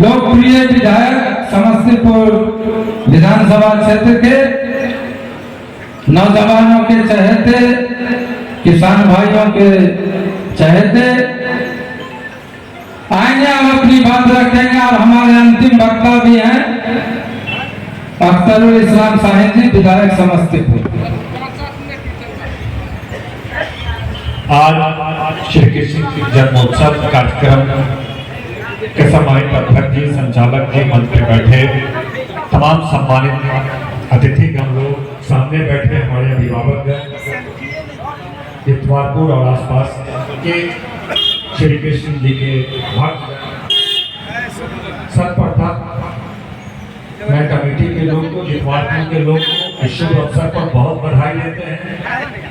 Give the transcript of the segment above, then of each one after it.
लोकप्रिय विधायक समस्तीपुर विधानसभा क्षेत्र के नौजवानों के चहेते, किसान भाइयों के चहेते आएंगे और अपनी बात रखेंगे। और हमारे अंतिम वक्ता भी हैं अख्तरुल इस्लाम साहिब जी, विधायक समस्तीपुर। आज श्री कृष्ण जन्मोत्सव कार्यक्रम के सम्मानित अध्यक्ष जी, संचालक जी, मंच पे बैठे तमाम सम्मानित अतिथि, हम लोग सामने बैठे हमारे अभिभावक इतवारपुर और आसपास के श्री कृष्ण जी के भक्त, सर्वप्रथम मैं कमेटी के लोग को, जितवारपुर के लोग को इस शुभ अवसर पर बहुत बधाई देते हैं।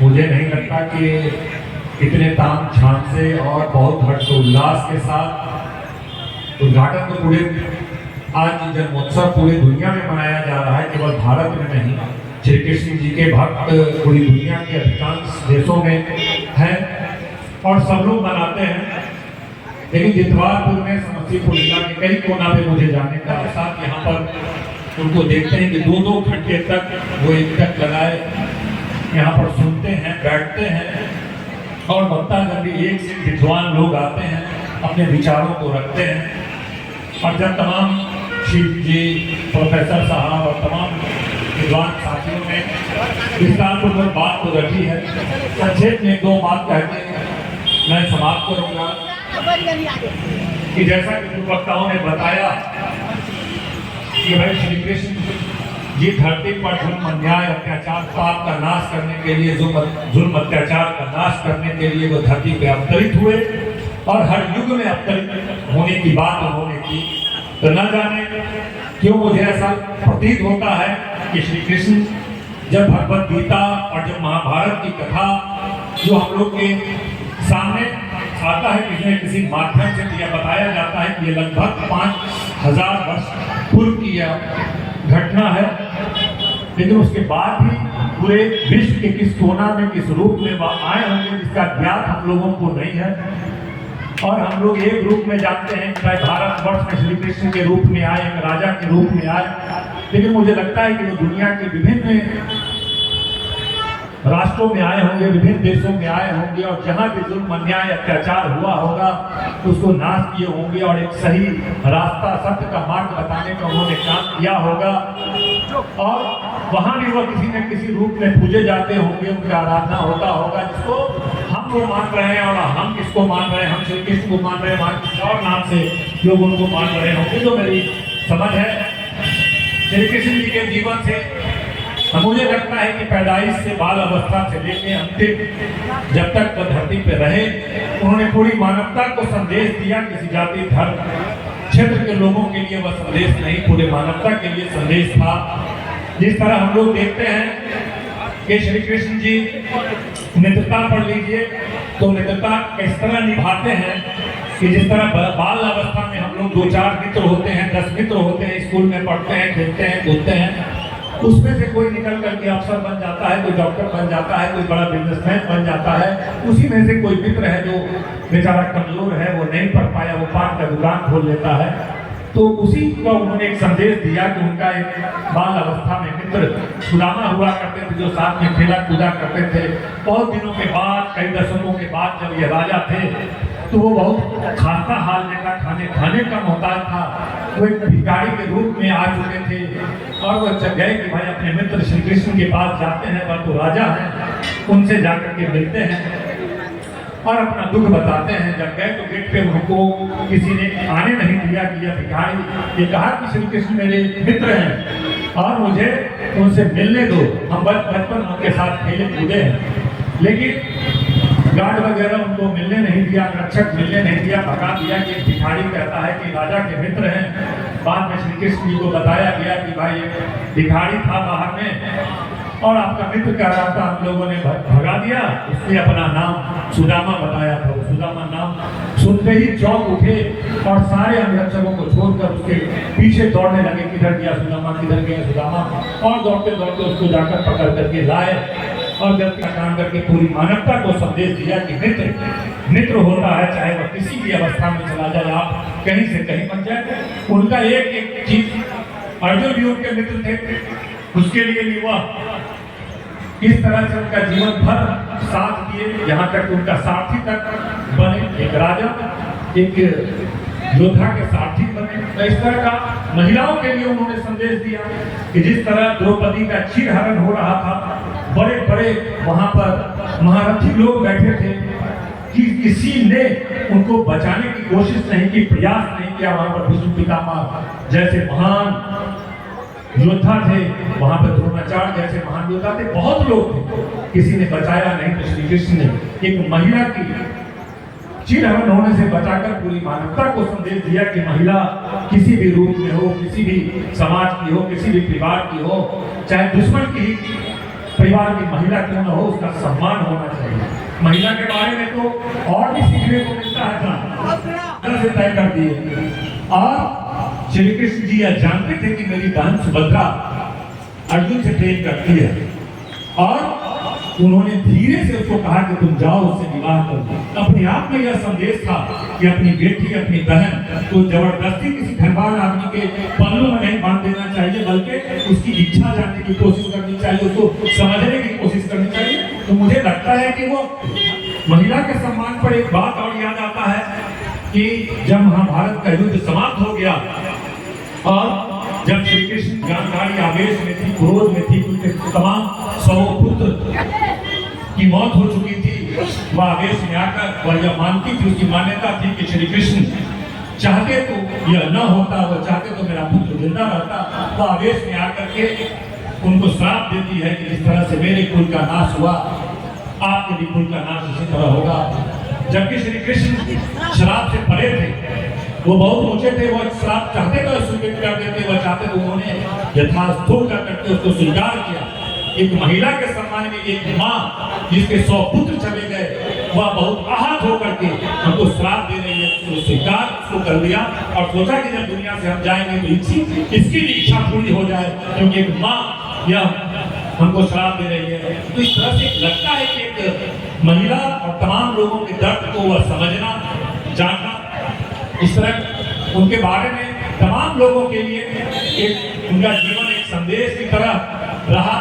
मुझे नहीं लगता कि इतने ताम झाम से और बहुत हर्षोल्लास के साथ उद्घाटन तो पूरे आज जन्मोत्सव पूरी दुनिया में मनाया जा रहा है, केवल भारत में नहीं। श्री कृष्ण जी के भक्त पूरी दुनिया के अधिकांश देशों में हैं और सब लोग मनाते हैं। लेकिन जितवारपुर में समस्तीपुर जिला के कई कोना पे मुझे जाने का साथ यहाँ पर उनको देखते हैं कि 2-2 घंटे तक वो एक तक लगाए यहाँ पर सुनते हैं, बैठते हैं और वक्ता गंदी एक से विद्वान लोग आते हैं, अपने विचारों को रखते हैं। और जब तमाम शिव जी, प्रोफेसर साहब और तमाम विद्वान साथियों ने विस्तार पर बात तो रखी है, संक्षेप में 2 बात कहते हैं मैं समाप्त करूंगा कि जैसा कि वक्ताओं ने बताया कि भाई श्री कृष्ण जी धरती पर जुल्म, अन्याय, अत्याचार, पाप का नाश करने के लिए, जुल्म अत्याचार का नाश करने के लिए वो धरती पे अवतरित हुए और हर युग में अवतरित होने की बात उन्होंने की। तो न जाने क्यों मुझे ऐसा प्रतीत होता है कि श्री कृष्ण जब भगवत गीता और जब महाभारत की कथा जो हम लोग के सामने आता है, किसी न किसी माध्यम से यह बताया जाता है कि ये लगभग 5000 वर्ष पूर्व की यह घटना है। लेकिन उसके बाद भी पूरे विश्व के किस कोना में, किस रूप में वह आए होंगे जिसका ज्ञात हम लोगों को नहीं है। और हम लोग एक रूप में जानते हैं कि भारतवर्ष में श्री कृष्ण के रूप में आए, एक राजा के रूप में आए। लेकिन मुझे लगता है कि वो दुनिया के विभिन्न राष्ट्रों में आए होंगे, विभिन्न देशों में आए होंगे और जहां भी जुल्म, अन्याय, अत्याचार हुआ होगा उसको नाश किए होंगे और एक सही रास्ता, सत्य का मार्ग बताने का उन्होंने काम किया होगा। और वहां भी वह किसी न किसी रूप में पूजे जाते होंगे, उनकी आराधना होता होगा, जिसको हम लोग मान रहे हैं। और हम किसको मान रहे हैं? हम श्री कृष्ण को मान रहे हैं, किसी और नाम से लोग उनको मान रहे होंगे। जो मेरी समझ है श्री कृष्ण जी के जीवन से, मुझे लगता है कि पैदाइश से, बाल अवस्था से लेकर अंतिम जब तक वो धरती पे रहे, उन्होंने पूरी मानवता को संदेश दिया। किसी जाति, धर्म, क्षेत्र के लोगों के लिए वह संदेश नहीं, पूरे मानवता के लिए संदेश था। जिस तरह हम लोग देखते हैं कि श्री कृष्ण जी मित्रता पढ़ लीजिए तो मित्रता किस तरह निभाते हैं कि जिस तरह बाल अवस्था में हम लोग 2-4 मित्र होते हैं, 10 मित्र होते हैं, स्कूल में पढ़ते हैं, खेलते हैं, कूदते हैं, उसमें से कोई निकल करके अफसर बन जाता है, कोई डॉक्टर बन जाता है, कोई बड़ा बिजनेसमैन बन जाता है। उसी में से कोई मित्र है जो बेचारा कमजोर है, वो नहीं पढ़ पाया, वो पान का दुकान खोल लेता है। तो उसी का उन्होंने एक संदेश दिया कि उनका एक बाल अवस्था में मित्र सुदामा हुआ करते थे, जो साथ में खेला कूदा करते थे। बहुत दिनों के बाद, कई दशकों के बाद जब ये राजा थे तो वो बहुत खाता हाल लेता, खाने का मोहताज था। वो एक भिखारी के रूप में आ चुके थे और वो जब गए कि भाई अपने मित्र श्री कृष्ण के पास जाते हैं, वह तो राजा हैं, उनसे जाकर के मिलते हैं और अपना दुख बताते हैं। जब गए तो गेट पे उनको किसी ने आने नहीं दिया कि यह भिखारी, ये कहा कि श्री कृष्ण मेरे मित्र हैं और मुझे उनसे मिलने दो, हम बचपन उनके साथ खेले कूदे हैं। लेकिन गार्ड वगैरह उनको मिलने नहीं दिया, रक्षक मिलने नहीं दिया, भगा दिया कि भिखारी कहता है कि राजा के मित्र हैं। बाद में श्री कृष्ण जी को बताया गया कि भाई एक भिखारी था बाहर में और आपका मित्र कह रहा था, हम लोगों ने भगा दिया। उसने अपना नाम सुदामा बताया था। सुदामा नाम सुनते ही चौंक उठे और सारे अंगरक्षकों को छोड़कर उसके पीछे दौड़ने लगे, किधर गया सुदामा, किधर गया सुदामा, और दौड़ते दौड़ते उसको जाकर पकड़ करके लाए और जब का काम करके पूरी मानवता को संदेश दिया कि मित्र होता है, चाहे वह किसी भी की अवस्था में चला जाए, आप कहीं से कहीं बन जाए। उनका एक एक चीज, अर्जुन भी उनके मित्र थे, उसके लिए भी वह इस तरह से उनका जीवन भर साथ दिए, यहाँ तक उनका सारथी तक बने, एक राजा एक योद्धा के सारथी बने। तो इस तरह का महिलाओं के लिए उन्होंने संदेश दिया कि जिस तरह द्रौपदी का चीरहरण हो रहा था, बड़े बड़े वहां पर महारथी लोग बैठे थे कि किसी ने उनको बचाने की कोशिश नहीं की, प्रयास नहीं किया। वहां पर भीष्म पितामह जैसे महान योद्धा थे, वहां पर द्रोणाचार्य जैसे महान योद्धा थे, बहुत लोग थे, किसी ने बचाया नहीं। तो श्री कृष्ण ने एक महिला की चीरहरण होने से बचाकर पूरी मानवता को संदेश दिया कि महिला किसी भी रूप में हो, किसी भी समाज की हो, किसी भी परिवार की हो, चाहे दुश्मन की ही परिवार की महिला क्यों न हो, उसका सम्मान होना चाहिए। महिला के बारे में तो और भी सीखने को मिलता है, से तय कर दिए। और श्री कृष्ण जी यह जानते थे कि मेरी बहन सुभद्रा अर्जुन से प्रेम करती है, और उन्होंने धीरे से उसको कहा कि तुम जाओ उससे विवाह करो। अपने आप में यह संदेश था कि अपनी बेटी, अपनी बहन को जबरदस्ती किसी धनवान आदमी के पल्लों में नहीं बांध देना चाहिए, बल्कि उसकी इच्छा जानने की कोशिश करनी चाहिए, उसको समझने की कोशिश करनी चाहिए। तो मुझे लगता है कि वो महिला के सम्मान पर एक बात और याद आता है कि जब महाभारत का युद्ध समाप्त हो गया और जब श्री कृष्ण गांधारी आवेश में थी, क्रोध में थी, उनके तमाम 100 पुत्र की मौत हो चुकी थी, वह आवेश में आकर वह यह मानती थी, उसकी मान्यता थी कि श्री कृष्ण चाहते तो यह न होता, वह चाहते तो मेरा पुत्र जिंदा रहता। वह आवेश में आकर के उनको श्राप देती है कि जिस तरह से मेरे कुल का नाश हुआ, आपके भी कुल का नाश इसी तरह होगा। जबकि श्री कृष्ण श्राप से परे थे, वो बहुत ऊंचे थे, वो श्राप चाहते तो स्वीकृत कर देते, वह चाहते तो उन्होंने यथास्थूल का करके उसको स्वीकार किया। एक महिला के सम्मान में एक माँ जिसके 100 पुत्र चले गए, वह बहुत आहत होकर के हमको श्राप दे रही है, तो स्वीकार उसको कर दिया और सोचा कि जब दुनिया से हम जाएंगे तो इसकी भी इच्छा पूरी हो जाए, क्योंकि एक माँ यह हमको श्राप दे रही है। तो इस तरह से लगता है कि एक महिला और तमाम लोगों के दर्द को वह समझना, जानना, इस तरह उनके बारे में तमाम लोगों के लिए एक उनका जीवन एक संदेश की तरह रहा।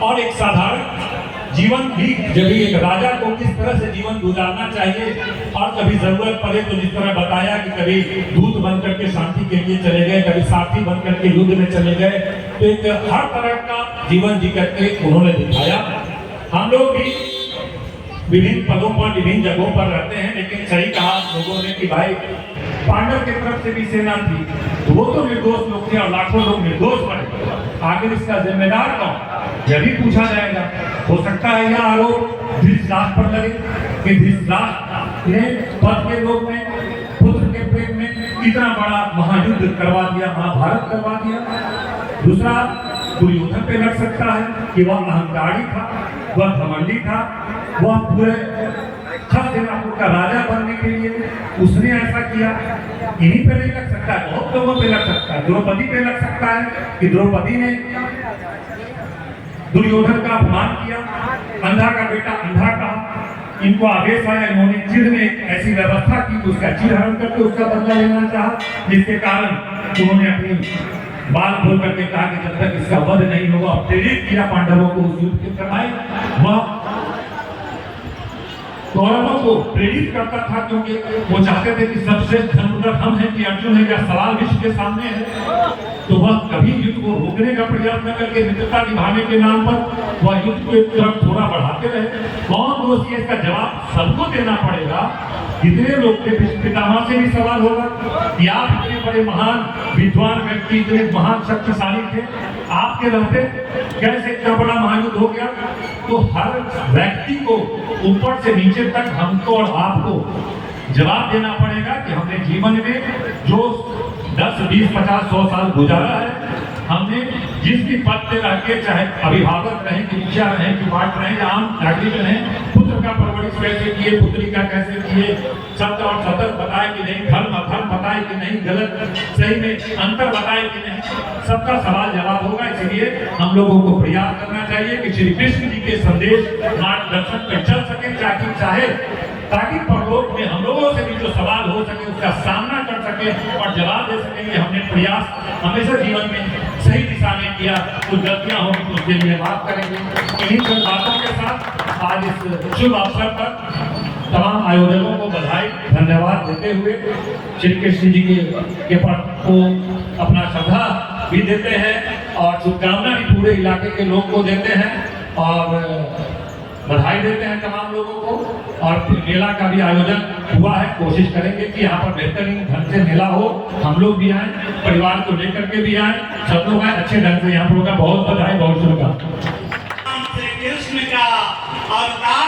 और एक साधारण जीवन भी, जब एक राजा को किस तरह से जीवन गुजारना चाहिए, और कभी जरूरत पड़े तो जिस तरह बताया कि कभी दूत बनकर के शांति के लिए चले गए, कभी साथी बनकर के युद्ध में चले गए, तो एक हर तरह का जीवन जी करके उन्होंने दिखाया। हम लोग भी विभिन्न पदों पर, विभिन्न जगहों पर रहते हैं, लेकिन सही कहा लोगों ने कि भाई पांडव की तरफ से भी सेना थी, तो वो तो निर्दोष लोग थे और लाखों लोग निर्दोष पड़े, आखिर इसका जिम्मेदार कौन, यह भी पूछा जाएगा। हो सकता है यह आरोप धृतराष्ट्र पर लगे कि धृतराष्ट्र ने पद के लोग में, पुत्र के प्रेम में इतना बड़ा महायुद्ध करवा दिया, महाभारत करवा दिया। दूसरा दुर्योधन पे लग सकता है कि वह अहंकारी था, वह घमंडी था, वह पूरे हस्तिनापुर का राजा बनने के लिए उसने ऐसा किया। इन्हीं पे नहीं लग सकता है, बहुत लोगों पे लग सकता है। द्रौपदी पे लग सकता है कि द्रौपदी ने दुर्योधन का अपमान किया, अंधा का बेटा अंधा कहा, इनको आवेश आया, इन्होंने चिढ़ में ऐसी व्यवस्था की कि उसका चीरहरण करके उसका बदला लेना चाहा, जिसके कारण उन्होंने अपनी बाल खोल करके कहा कि जब तक इसका वध नहीं होगा, प्रेरित किया पांडवों को उस युद्ध के करवाए। वह कौरवों को प्रेरित करता था, क्योंकि वो चाहते थे कि सबसे धनुर्धर हम हैं कि अर्जुन है, क्या सवाल विश्व के सामने है। तो वह कभी युद्ध को रोकने का प्रयास न करके मित्रता निभाने के नाम पर वह युद्ध को एक तरफ थोड़ा बढ़ाते रहे। कौन दोषी है, इसका जवाब सबको देना पड़ेगा। जितने लोग थे, पितामह से भी सवाल होगा कि आप इतने बड़े महान विद्वान व्यक्ति, इतने महान शक्तिशाली थे, आपके रहते कैसे इतना बड़ा महायुद्ध हो गया। तो हर व्यक्ति को ऊपर से नीचे तक, हमको और आपको जवाब देना पड़ेगा कि हमने जीवन में जो 10, 20, 50, 100 साल गुजारा है, हमने जिस भी पद पे रह के, चाहे अभिभावक रहे कि मुखिया रहे कि पाठ रहे या आम नागरिक रहे, पुत्र का परवरिश कैसे किए, पुत्री का कैसे किए, सत्य और सतत बताए कि नहीं, धर्म अधर्म बताए कि नहीं, गलत सही में अंतर बताए कि नहीं, सबका सवाल जवाब होगा। इसलिए हम लोगों को प्रयास करना चाहिए कि श्री कृष्ण जी के संदेश मार्गदर्शन पर चल सके, चाटी चाहे, ताकि परलोक में हम लोगों से भी जो सवाल हो सके उसका सामना कर सके और जवाब दे सके कि हमने प्रयास हमेशा जीवन में सही दिशा में किया, कुछ गलतियां होंगी तो उसके लिए माफ करेंगे। इन्हीं सब बातों के साथ आज इस शुभ अवसर पर तमाम आयोजकों को बधाई धन्यवाद देते हुए श्री कृष्ण जी के पद को अपना श्रद्धा भी देते हैं और शुभकामना भी पूरे इलाके के लोग को देते हैं और बधाई देते हैं तमाम लोगों को। और मेला का भी आयोजन हुआ है, कोशिश करेंगे कि यहाँ पर बेहतरीन ढंग से मेला हो, हम लोग भी आए, परिवार को लेकर के भी आए, सब लोग आए अच्छे ढंग से। यहाँ पर लोगों का बहुत बधाई, बहुत शुभकामनाएं। श्री कृष्ण का अवतार